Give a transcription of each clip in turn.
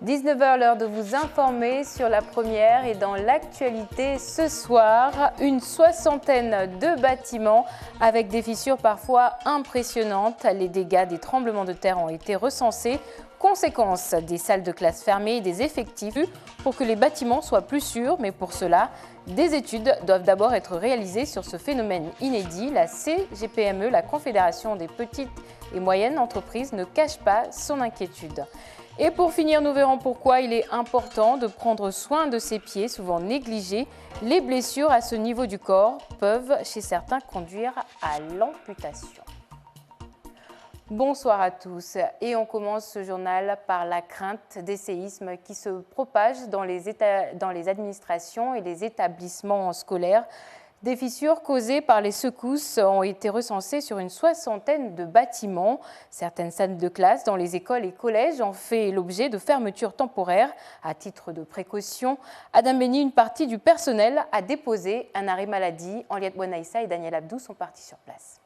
19h, l'heure de vous informer sur la première et dans l'actualité ce soir, une soixantaine de bâtiments avec des fissures parfois impressionnantes. Les dégâts des tremblements de terre ont été recensés. Conséquence, des salles de classe fermées et des effectifs pour que les bâtiments soient plus sûrs. Mais pour cela, des études doivent d'abord être réalisées sur ce phénomène inédit. La CGPME, la Confédération des petites et moyennes entreprises, ne cache pas son inquiétude. Et pour finir, nous verrons pourquoi il est important de prendre soin de ses pieds, souvent négligés. Les blessures à ce niveau du corps peuvent, chez certains, conduire à l'amputation. Bonsoir à tous et on commence ce journal par la crainte des séismes qui se propagent dans les administrations et les établissements scolaires. Des fissures causées par les secousses ont été recensées sur une soixantaine de bâtiments. Certaines salles de classe dans les écoles et collèges ont fait l'objet de fermetures temporaires. À titre de précaution, Adam Benny, une partie du personnel, a déposé un arrêt maladie. Henriette Bouanaïssa et Daniel Abdou sont partis sur place.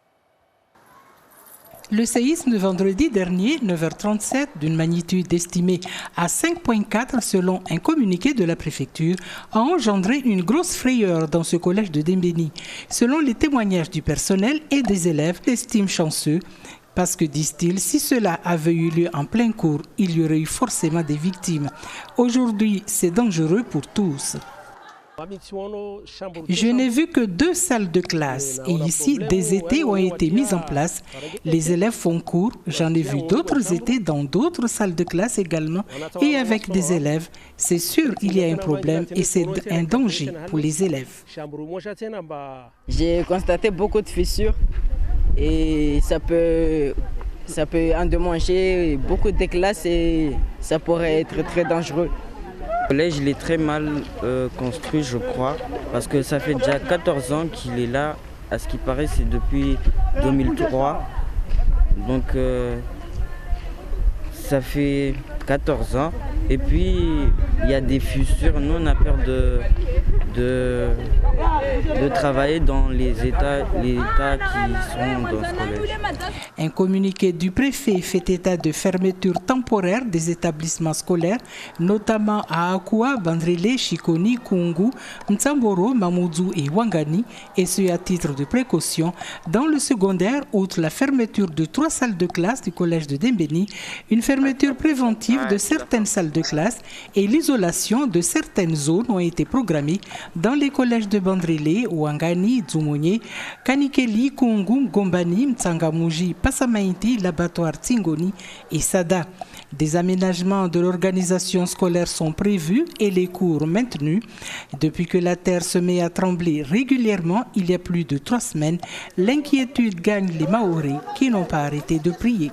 Le séisme de vendredi dernier, 9h37, d'une magnitude estimée à 5,4 selon un communiqué de la préfecture, a engendré une grosse frayeur dans ce collège de Dembéni. Selon les témoignages du personnel et des élèves, estiment chanceux parce que, disent-ils, si cela avait eu lieu en plein cours, il y aurait eu forcément des victimes. Aujourd'hui, c'est dangereux pour tous. Je n'ai vu que 2 salles de classe et ici, des étés ont été mis en place. Les élèves font cours. J'en ai vu d'autres étés dans d'autres salles de classe également et avec des élèves. C'est sûr qu'il y a un problème et c'est un danger pour les élèves. J'ai constaté beaucoup de fissures et ça peut endommager beaucoup de classes et ça pourrait être très dangereux. Le collège il est très mal construit, je crois, parce que ça fait déjà 14 ans qu'il est là. À ce qui paraît, c'est depuis 2003. Donc, ça fait 14 ans. Et puis, il y a des fissures. Nous, on a peur de travailler dans les états qui sont dans ce collège. Un communiqué du préfet fait état de fermeture temporaire des établissements scolaires, notamment à Akua, Bandrélé, Chikoni, Kungu, Mtsamboro, Mamoudzou et Wangani, et ce à titre de précaution. Dans le secondaire, outre la fermeture de 3 salles de classe du collège de Dembéni, une fermeture préventive de certaines salles de classe et l'isolation de certaines zones ont été programmées dans les collèges de Bandrélé, Wangani, Dzumonye, Kanikeli, Kungu, Gombani, Mtsangamouji, Passamainti, l'abattoir Tsingoni et Sada. Des aménagements de l'organisation scolaire sont prévus et les cours maintenus. Depuis que la terre se met à trembler régulièrement, il y a plus de 3 semaines, l'inquiétude gagne les Maoris qui n'ont pas arrêté de prier.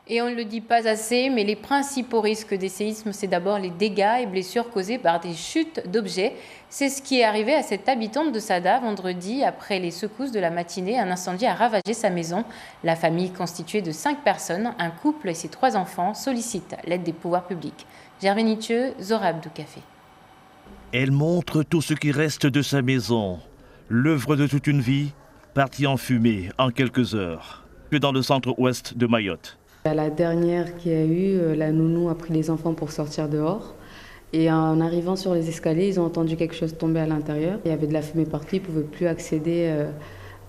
Et on ne le dit pas assez, mais les principaux risques des séismes, c'est d'abord les dégâts et blessures causés par des chutes d'objets. C'est ce qui est arrivé à cette habitante de Sada vendredi. Après les secousses de la matinée, un incendie a ravagé sa maison. La famille, constituée de 5 personnes, un couple et ses 3 enfants, sollicite l'aide des pouvoirs publics. Gervais Nitieux, Zora Abdou Café. Elle montre tout ce qui reste de sa maison. L'œuvre de toute une vie, partie en fumée en quelques heures. Que dans le centre-ouest de Mayotte. La dernière qu'il y a eu, la nounou a pris les enfants pour sortir dehors. Et en arrivant sur les escaliers, ils ont entendu quelque chose tomber à l'intérieur. Il y avait de la fumée partout, ils ne pouvaient plus accéder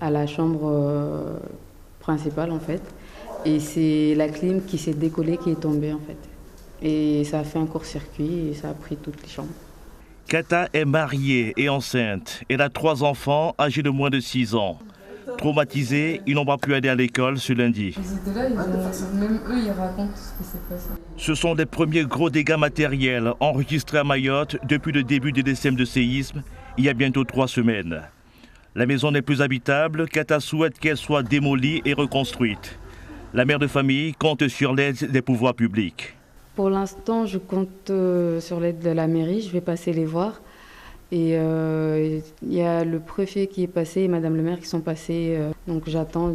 à la chambre principale en fait. Et c'est la clim qui s'est décollée qui est tombée en fait. Et ça a fait un court-circuit et ça a pris toutes les chambres. Kata est mariée et enceinte. Elle a 3 enfants âgés de moins de 6 ans. Traumatisés, ils n'ont pas pu aller à l'école ce lundi. Ils étaient là, même eux, ils racontent ce qui s'est passé. Ce sont les premiers gros dégâts matériels enregistrés à Mayotte depuis le début des décèmes de séisme, il y a bientôt 3 semaines. La maison n'est plus habitable, Kata souhaite qu'elle soit démolie et reconstruite. La mère de famille compte sur l'aide des pouvoirs publics. Pour l'instant, je compte sur l'aide de la mairie, je vais passer les voir. Et il y a le préfet qui est passé et Madame le maire qui sont passés. Donc j'attends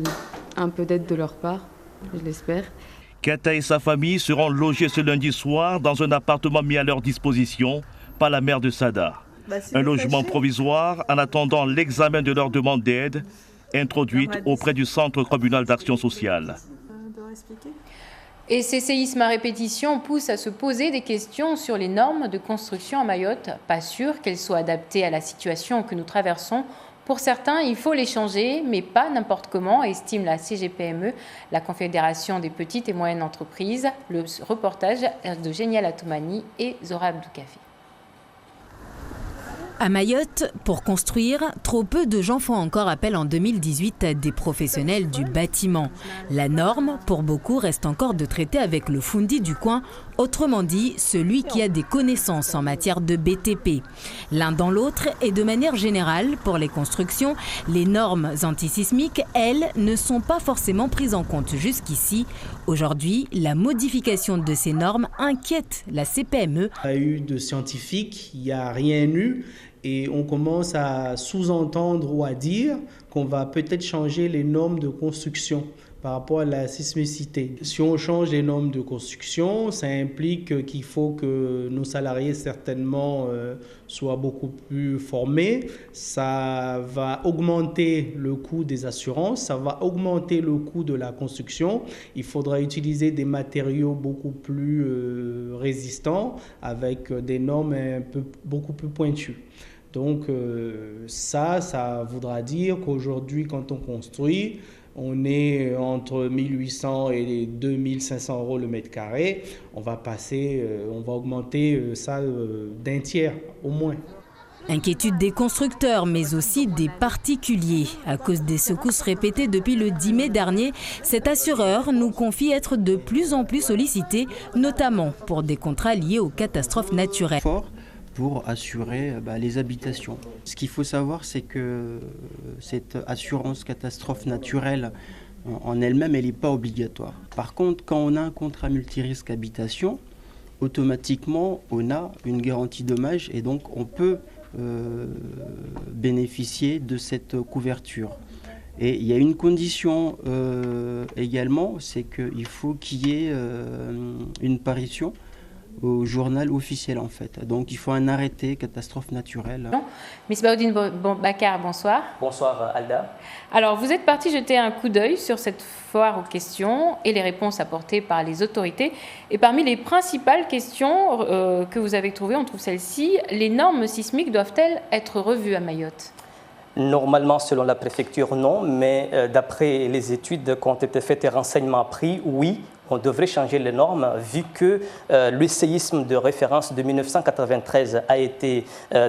un peu d'aide de leur part, je l'espère. Kata et sa famille seront logés ce lundi soir dans un appartement mis à leur disposition par la maire de Sada. Un logement provisoire en attendant l'examen de leur demande d'aide introduite auprès du Centre communal d'action sociale. Et ces séismes à répétition poussent à se poser des questions sur les normes de construction à Mayotte. Pas sûr qu'elles soient adaptées à la situation que nous traversons. Pour certains, il faut les changer, mais pas n'importe comment, estime la CGPME, la Confédération des petites et moyennes entreprises. Le reportage de Génial Atoumani et Zora Abdoukafi. À Mayotte, pour construire, trop peu de gens font encore appel en 2018 à des professionnels du bâtiment. La norme, pour beaucoup, reste encore de traiter avec le foundi du coin, autrement dit, celui qui a des connaissances en matière de BTP. L'un dans l'autre et de manière générale, pour les constructions, les normes antisismiques, elles, ne sont pas forcément prises en compte jusqu'ici. Aujourd'hui, la modification de ces normes inquiète la CPME. Il y a eu de scientifiques, il n'y a rien eu. Et on commence à sous-entendre ou à dire qu'on va peut-être changer les normes de construction par rapport à la sismicité. Si on change les normes de construction, ça implique qu'il faut que nos salariés certainement soient beaucoup plus formés. Ça va augmenter le coût des assurances, ça va augmenter le coût de la construction. Il faudra utiliser des matériaux beaucoup plus résistants avec des normes beaucoup plus pointues. Donc ça voudra dire qu'aujourd'hui, quand on construit, on est entre 1800 et 2500 euros le mètre carré. On va augmenter ça d'un tiers au moins. Inquiétude des constructeurs, mais aussi des particuliers. À cause des secousses répétées depuis le 10 mai dernier, cet assureur nous confie être de plus en plus sollicité, notamment pour des contrats liés aux catastrophes naturelles. Pour assurer les habitations. Ce qu'il faut savoir, c'est que cette assurance catastrophe naturelle en elle-même, elle n'est pas obligatoire. Par contre, quand on a un contrat multirisque habitation, automatiquement, on a une garantie dommage et donc on peut bénéficier de cette couverture. Et il y a une condition également, c'est qu'il faut qu'il y ait une parution au journal officiel en fait. Donc il faut un arrêté catastrophe naturelle. Miss Baoudine Bakar, bonsoir. Bonsoir Alda. Alors vous êtes parti jeter un coup d'œil sur cette foire aux questions et les réponses apportées par les autorités. Et parmi les principales questions que vous avez trouvées, on trouve celle-ci: les normes sismiques doivent-elles être revues à Mayotte ? Normalement, selon la préfecture, non, mais d'après les études qui ont été faites et renseignements pris, oui, on devrait changer les normes vu que le séisme de référence de 1993 a été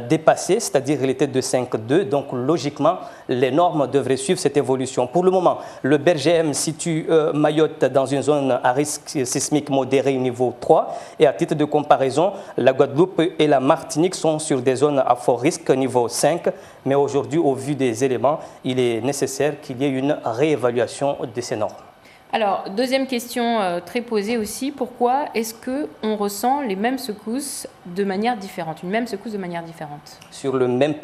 dépassé, c'est-à-dire il était de 5,2, donc logiquement, les normes devraient suivre cette évolution. Pour le moment, le BRGM situe Mayotte dans une zone à risque sismique modéré niveau 3 et à titre de comparaison, la Guadeloupe et la Martinique sont sur des zones à fort risque niveau 5, mais aujourd'hui, au vu des éléments, il est nécessaire qu'il y ait une réévaluation de ces normes. Alors, deuxième question très posée aussi, pourquoi est-ce qu'on ressent les mêmes secousses de manière différente, une même secousse de manière différente ? Sur le même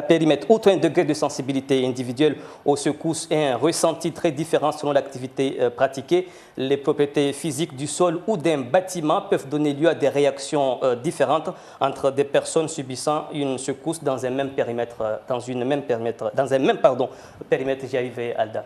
périmètre, outre un degré de sensibilité individuelle aux secousses et un ressenti très différent selon l'activité pratiquée, les propriétés physiques du sol ou d'un bâtiment peuvent donner lieu à des réactions différentes entre des personnes subissant une secousse dans un même périmètre, périmètre, j'y arrivais, Alda.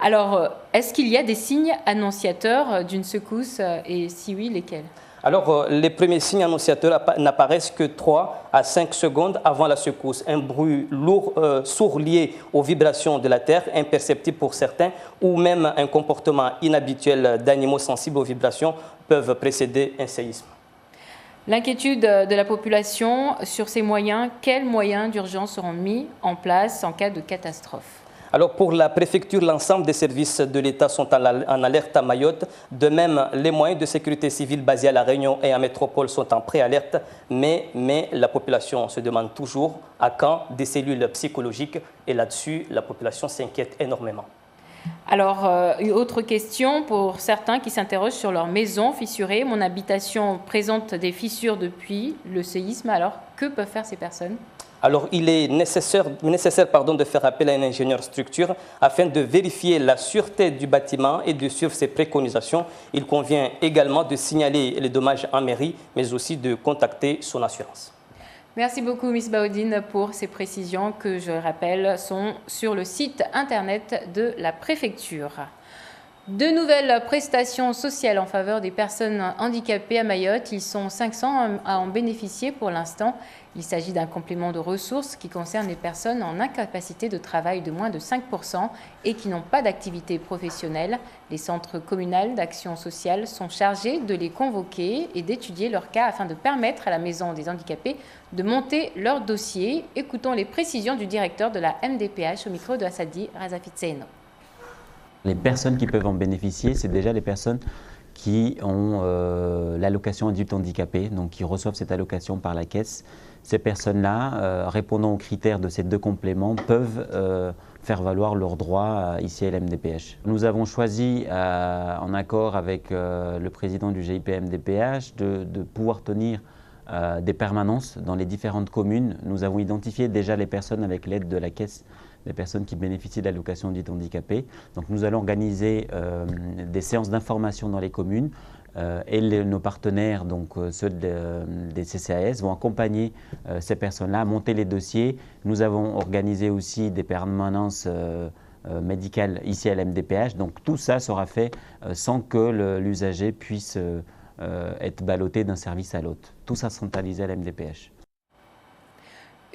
Alors, est-ce qu'il y a des signes annonciateurs d'une secousse et si oui, lesquels ? Alors, les premiers signes annonciateurs n'apparaissent que 3 à 5 secondes avant la secousse. Un bruit lourd, sourd lié aux vibrations de la terre, imperceptible pour certains, ou même un comportement inhabituel d'animaux sensibles aux vibrations peuvent précéder un séisme. L'inquiétude de la population sur ces moyens, quels moyens d'urgence seront mis en place en cas de catastrophe ? Alors pour la préfecture, l'ensemble des services de l'État sont en alerte à Mayotte. De même, les moyens de sécurité civile basés à La Réunion et à Métropole sont en préalerte. Mais la population se demande toujours à quand des cellules psychologiques. Et là-dessus, la population s'inquiète énormément. Alors, une autre question pour certains qui s'interrogent sur leur maison fissurée. Mon habitation présente des fissures depuis le séisme. Alors, que peuvent faire ces personnes ? Alors, il est nécessaire de faire appel à un ingénieur structure afin de vérifier la sûreté du bâtiment et de suivre ses préconisations. Il convient également de signaler les dommages en mairie, mais aussi de contacter son assurance. Merci beaucoup, Miss Baoudine, pour ces précisions que, je rappelle, sont sur le site internet de la préfecture. De nouvelles prestations sociales en faveur des personnes handicapées à Mayotte. Ils sont 500 à en bénéficier pour l'instant. Il s'agit d'un complément de ressources qui concerne les personnes en incapacité de travail de moins de 5% et qui n'ont pas d'activité professionnelle. Les centres communaux d'action sociale sont chargés de les convoquer et d'étudier leur cas afin de permettre à la Maison des handicapés de monter leur dossier. Écoutons les précisions du directeur de la MDPH au micro de Assadi Razafitseno. Les personnes qui peuvent en bénéficier, c'est déjà les personnes qui ont l'allocation adulte handicapé, donc qui reçoivent cette allocation par la caisse. Ces personnes-là, répondant aux critères de ces deux compléments, peuvent faire valoir leurs droits ici à la MDPH. Nous avons choisi, en accord avec le président du GIP MDPH, de pouvoir tenir des permanences dans les différentes communes. Nous avons identifié déjà les personnes avec l'aide de la caisse, les personnes qui bénéficient de l'allocation dite handicapée. Donc nous allons organiser des séances d'information dans les communes et nos partenaires, donc ceux des CCAS, vont accompagner ces personnes-là à monter les dossiers. Nous avons organisé aussi des permanences médicales ici à la MDPH. Donc tout ça sera fait sans que l'usager puisse être ballotté d'un service à l'autre. Tout ça centralisé à la MDPH.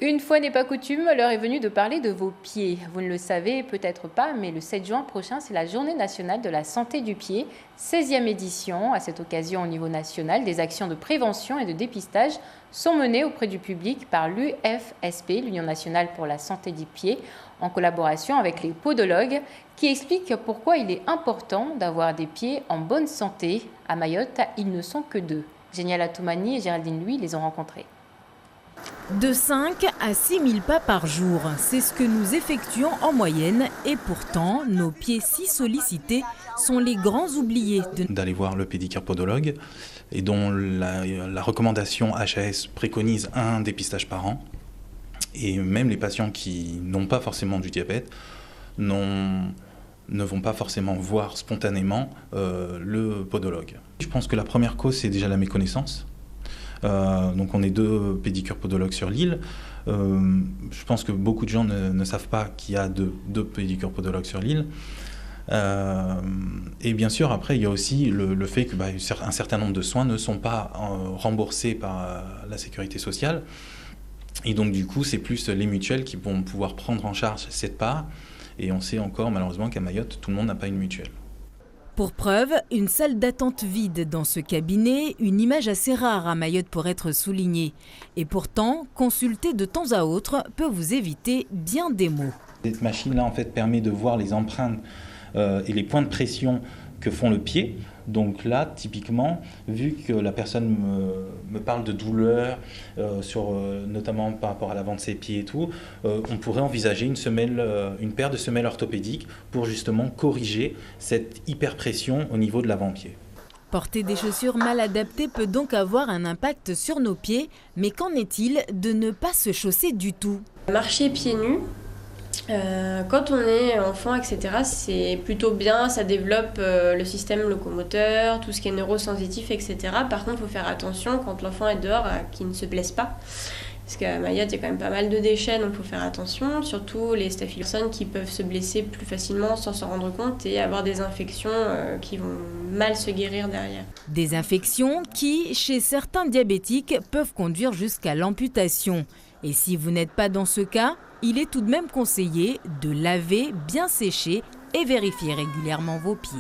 Une fois n'est pas coutume, l'heure est venue de parler de vos pieds. Vous ne le savez peut-être pas, mais le 7 juin prochain, c'est la Journée nationale de la santé du pied, 16e édition. À cette occasion, au niveau national, des actions de prévention et de dépistage sont menées auprès du public par l'UFSP, l'Union nationale pour la santé du pied, en collaboration avec les podologues, qui expliquent pourquoi il est important d'avoir des pieds en bonne santé. À Mayotte, ils ne sont que 2. Génial Atoumani et Géraldine Louis les ont rencontrés. De 5 à 6 000 pas par jour, c'est ce que nous effectuons en moyenne et pourtant, nos pieds si sollicités sont les grands oubliés. D'aller voir le pédicure podologue et dont la recommandation HAS préconise un dépistage par an. Et même les patients qui n'ont pas forcément du diabète ne vont pas forcément voir spontanément le podologue. Je pense que la première cause, c'est déjà la méconnaissance. Donc on est 2 pédicures podologues sur l'île. Je pense que beaucoup de gens ne savent pas qu'il y a deux pédicures podologues sur l'île. Et bien sûr, après, il y a aussi le fait que un certain nombre de soins ne sont pas remboursés par la sécurité sociale. Et donc du coup, c'est plus les mutuelles qui vont pouvoir prendre en charge cette part. Et on sait encore malheureusement qu'à Mayotte, tout le monde n'a pas une mutuelle. Pour preuve, une salle d'attente vide dans ce cabinet, une image assez rare à Mayotte pour être soulignée. Et pourtant, consulter de temps à autre peut vous éviter bien des maux. Cette machine-là, en fait, permet de voir les empreintes et les points de pression que font le pied. Donc là, typiquement, vu que la personne me parle de douleur, notamment par rapport à l'avant de ses pieds et tout, on pourrait envisager une paire de semelles orthopédiques pour justement corriger cette hyperpression au niveau de l'avant-pied. Porter des chaussures mal adaptées peut donc avoir un impact sur nos pieds, mais qu'en est-il de ne pas se chausser du tout ? Marcher pieds nus, quand on est enfant, etc., c'est plutôt bien, ça développe le système locomoteur, tout ce qui est neurosensitif, etc. Par contre, il faut faire attention quand l'enfant est dehors qu'il ne se blesse pas. Parce qu'à Mayotte, il y a quand même pas mal de déchets, donc il faut faire attention. Surtout les staphylocoques qui peuvent se blesser plus facilement sans s'en rendre compte et avoir des infections qui vont mal se guérir derrière. Des infections qui, chez certains diabétiques, peuvent conduire jusqu'à l'amputation. Et si vous n'êtes pas dans ce cas, il est tout de même conseillé de laver, bien sécher et vérifier régulièrement vos pieds.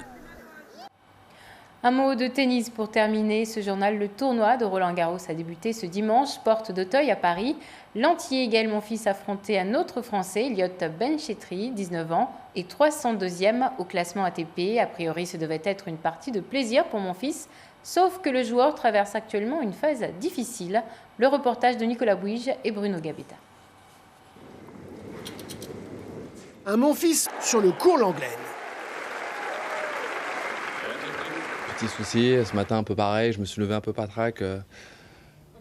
Un mot de tennis pour terminer ce journal. Le tournoi de Roland-Garros a débuté ce dimanche, porte d'Auteuil à Paris. L'Antillais Gaël Monfils affrontait un autre Français, Elliot Benchetri, 19 ans, et 302e au classement ATP. A priori, ce devait être une partie de plaisir pour Monfils, sauf que le joueur traverse actuellement une phase difficile. Le reportage de Nicolas Bouige et Bruno Gabetta. Un Monfils sur le cours Langlaine. Petit souci, ce matin un peu pareil, je me suis levé un peu patraque.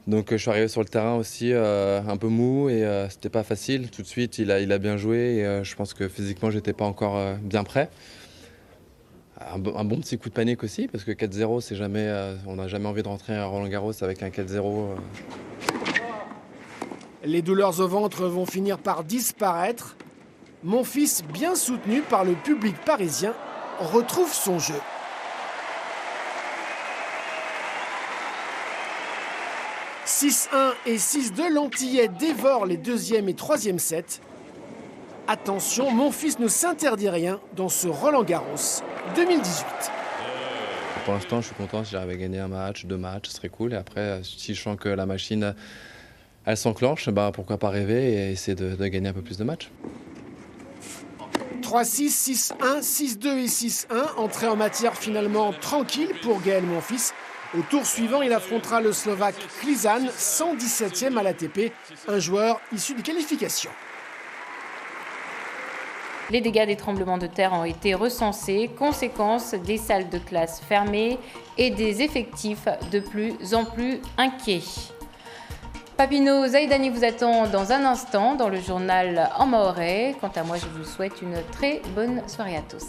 Donc je suis arrivé sur le terrain aussi un peu mou et c'était pas facile. Tout de suite il a bien joué et je pense que physiquement j'étais pas encore bien prêt. Un bon petit coup de panique aussi parce que 4-0 c'est jamais, on n'a jamais envie de rentrer à Roland-Garros avec un 4-0. Les douleurs au ventre vont finir par disparaître. Monfils bien soutenu par le public parisien retrouve son jeu. « 6-1 et 6-2, l'Antillais dévore les deuxième et troisième sets. Attention, Monfils ne s'interdit rien dans ce Roland-Garros 2018. Pour l'instant, je suis content si j'arrive à gagner un match, 2 matchs, ce serait cool. Et après, si je sens que la machine, elle s'enclenche, pourquoi pas rêver et essayer de gagner un peu plus de matchs. 3-6, 6-1, 6-2 et 6-1. Entrée en matière finalement tranquille pour Gaël Monfils. Au tour suivant, il affrontera le Slovaque Klizan, 117e à l'ATP, un joueur issu des qualifications. Les dégâts des tremblements de terre ont été recensés, conséquence des salles de classe fermées et des effectifs de plus en plus inquiets. Papineau Zaïdani vous attend dans un instant dans le journal en mahorais. Quant à moi, je vous souhaite une très bonne soirée à tous.